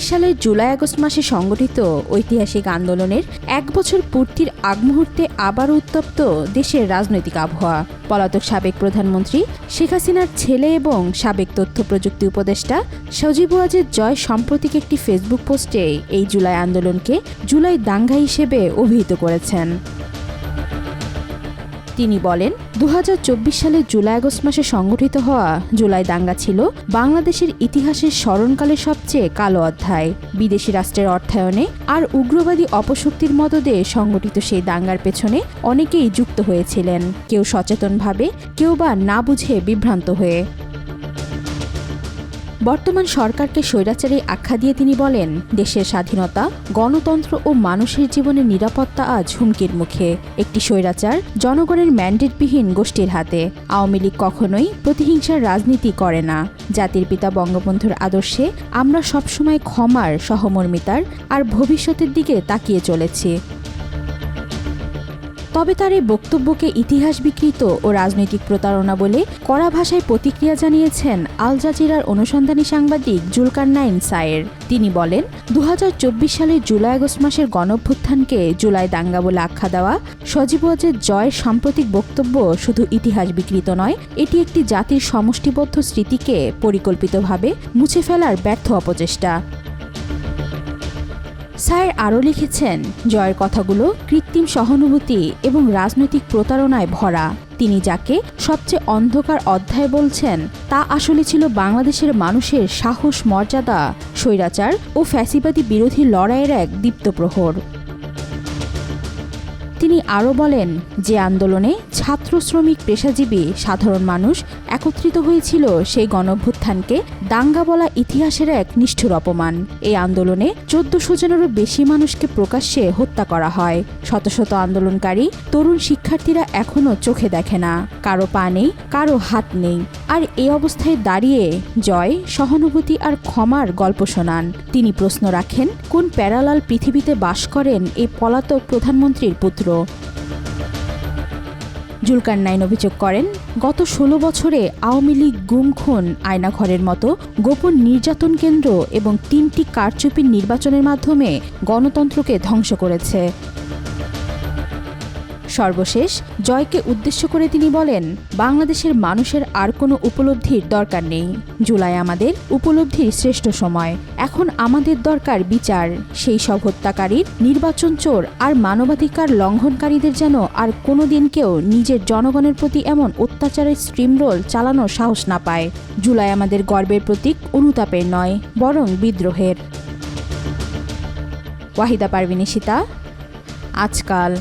সালের জুলাই-আগস্ট মাসে সংগঠিত ঐতিহাসিক আন্দোলনের ১ বছর পূর্তির আগ মুহূর্তে আবারও উত্তপ্ত দেশের রাজনৈতিক আবহাওয়া। পলাতক সাবেক প্রধানমন্ত্রী শেখ হাসিনার ছেলে এবং সাবেক তথ্য প্রযুক্তি উপদেষ্টা সজীব ওয়াজেদ জয় সাম্প্রতিক একটি ফেসবুক পোস্টে এই জুলাই আন্দোলনকে জুলাই দাঙ্গা হিসেবে অভিহিত করেছেন। তিনি বলেন, ২০২৪ সালের জুলাই-আগস্ট মাসে সংগঠিত হওয়া জুলাই দাঙ্গা ছিল বাংলাদেশের ইতিহাসের স্মরণকালের সবচেয়ে কালো অধ্যায়। বিদেশি রাষ্ট্রের অর্থায়নে আর উগ্রবাদী অপশক্তির মদদে সংগঠিত সেই দাঙ্গার পেছনে অনেকেই যুক্ত হয়েছিলেন, কেউ সচেতনভাবে, কেউ বা না বুঝে বিভ্রান্ত হয়ে। বর্তমান সরকারকে স্বৈরাচারী আখ্যা দিয়ে তিনি বলেন, দেশের স্বাধীনতা, গণতন্ত্র ও মানুষের জীবনের নিরাপত্তা আজ হুমকির মুখে। একটি স্বৈরাচার জনগণের ম্যান্ডেটবিহীন গোষ্ঠীর হাতে। আওয়ামী লীগ কখনোই প্রতিহিংসার রাজনীতি করে না। জাতির পিতা বঙ্গবন্ধুর আদর্শে আমরা সবসময় ক্ষমার, সহমর্মিতার আর ভবিষ্যতের দিকে তাকিয়ে চলেছি। তবে তার এই বক্তব্যকে ইতিহাস বিকৃত ও রাজনৈতিক প্রতারণা বলে কড়া ভাষায় প্রতিক্রিয়া জানিয়েছেন আল জাজিরার অনুসন্ধানী সাংবাদিক জুলকারনাইন সায়ের। তিনি বলেন, ২০২৪ সালের জুলাই-আগস্ট মাসের গণঅভ্যুত্থানকে জুলাই দাঙ্গা বলে আখ্যা দেওয়া সজীব ওয়াজেদ জয়ের সাম্প্রতিক বক্তব্য শুধু ইতিহাস বিকৃত নয়, এটি একটি জাতির সমষ্টিবদ্ধ স্মৃতিকে পরিকল্পিতভাবে মুছে ফেলার ব্যর্থ অপচেষ্টা। সায়ের আরও লিখেছেন, জয়ের কথাগুলো কৃত্রিম সহানুভূতি এবং রাজনৈতিক প্রতারণায় ভরা। তিনি যাকে সবচেয়ে অন্ধকার অধ্যায় বলছেন, তা আসলে ছিল বাংলাদেশের মানুষের সাহস, মর্যাদা, স্বৈরাচার ও ফ্যাসিবাদী বিরোধী লড়াইয়ের এক দীপ্ত প্রহর। তিনি আরও বলেন, যে আন্দোলনে ছাত্র, শ্রমিক, পেশাজীবী, সাধারণ মানুষ একত্রিত হয়েছিল, সেই গণঅভ্যুত্থানকে দাঙ্গা বলা ইতিহাসের এক নিষ্ঠুর অপমান। এই আন্দোলনে ১৪০০ জনেরও বেশি মানুষকে প্রকাশ্যে হত্যা করা হয়। শত শত আন্দোলনকারী তরুণ শিক্ষার্থীরা এখনও চোখে দেখে না, কারো পা নেই, কারো হাত নেই। আর এই অবস্থায় দাঁড়িয়ে জয় সহানুভূতি আর ক্ষমার গল্প শোনান। তিনি প্রশ্ন রাখেন, কোন প্যারালাল পৃথিবীতে বাস করেন এই পলাতক প্রধানমন্ত্রীর পুত্র? জুলকারনাইন অভিযোগ করেন, গত ১৬ বছরে আওয়ামী লীগ গুম, খুন, আয়নাঘরের মতো গোপন নির্যাতন কেন্দ্র এবং ৩টি কারচুপির নির্বাচনের মাধ্যমে গণতন্ত্রকে ধ্বংস করেছে। সর্বশেষ জয়কে উদ্দেশ্য করে তিনি বলেন, বাংলাদেশের মানুষের আর কোনো উপলব্ধির দরকার নেই। জুলাই আমাদের উপলব্ধির শ্রেষ্ঠ সময়। এখন আমাদের দরকার বিচার। সেই সব হত্যাকারীর, নির্বাচন চোর আর মানবাধিকার লঙ্ঘনকারীদের যেন আর কোনো দিন কেউ নিজের জনগণের প্রতি এমন অত্যাচারের স্ট্রিমরোল চালানোর সাহস না পায়। জুলাই আমাদের গর্বের প্রতীক, অনুতাপের নয়, বরং বিদ্রোহের। ওয়াহিদা পারভিন, আজকাল।